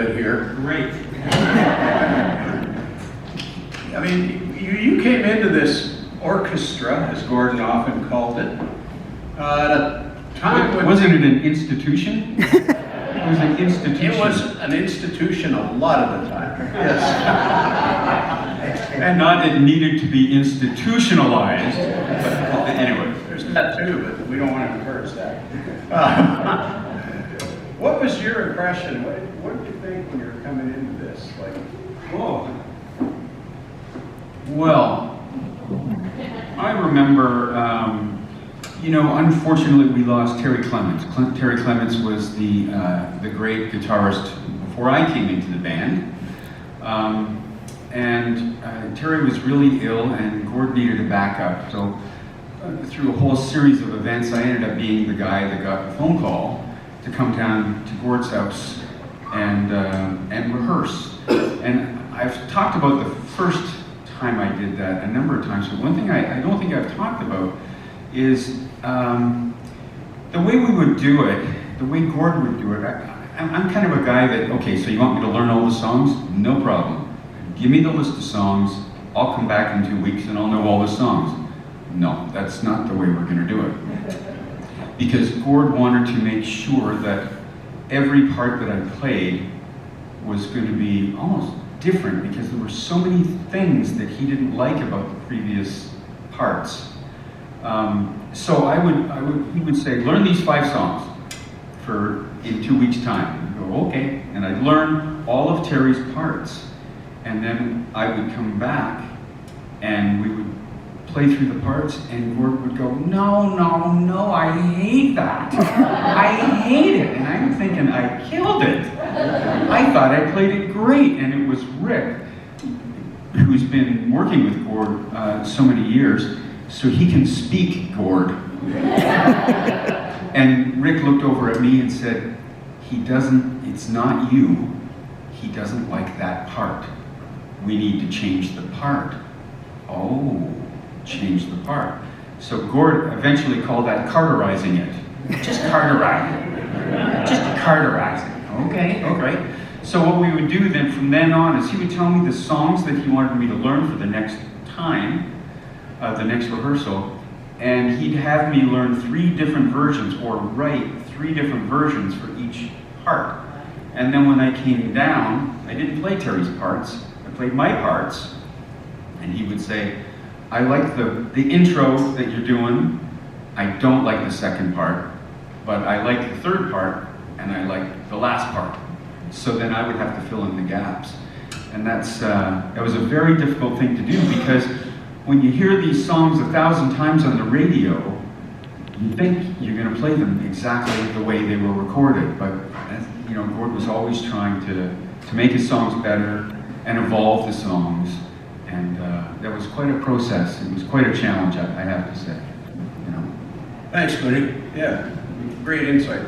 bit here. Great. I mean, you came into this orchestra, as Gordon often called it, at a time when... Wasn't it an institution? It was an institution. It was an institution a lot of the time, yes. And not that it needed to be institutionalized. But anyway. There's that too, but we don't want to encourage that. What was your impression? What did you think when you were coming into this? Like, Oh. Well, I remember, unfortunately we lost Terry Clements. Terry Clements was the great guitarist before I came into the band. Terry was really ill and Gord needed a backup. So through a whole series of events, I ended up being the guy that got the phone call to come down to Gord's house and rehearse. And I've talked about the first time I did that a number of times, but one thing I don't think I've talked about is the way we would do it, the way Gord would do it. I'm kind of a guy that, okay, so you want me to learn all the songs? No problem. Give me the list of songs, I'll come back in 2 weeks and I'll know all the songs. No, that's not the way we're going to do it. Because Gord wanted to make sure that every part that I played was going to be almost different, because there were so many things that he didn't like about the previous parts. So he would say, learn these 5 songs in 2 weeks' time. I'd go, okay, and I'd learn all of Terry's parts, and then I would come back, and we would play through the parts, and Gord would go, no, I hate that. I hate it. And I'm thinking, I killed it. I thought I played it great. And it was Rick, who's been working with Gord so many years, so he can speak Gord. And Rick looked over at me and said, it's not you. He doesn't like that part. We need to change the part. Oh. Change the part. So Gord eventually called that carterizing it. Just carterizing. Just carterizing. Okay. So what we would do then from then on is he would tell me the songs that he wanted me to learn for the next time, the next rehearsal, and he'd have me learn 3 different versions or write 3 different versions for each part. And then when I came down, I didn't play Terry's parts, I played my parts, and he would say, I like the intro that you're doing. I don't like the second part, but I like the third part, and I like the last part. So then I would have to fill in the gaps. And that was a very difficult thing to do, because when you hear these songs 1,000 times on the radio, you think you're going to play them exactly the way they were recorded. But Gord was always trying to make his songs better and evolve the songs. And that was quite a process. It was quite a challenge, I have to say. Thanks, Moody. Yeah, great insight.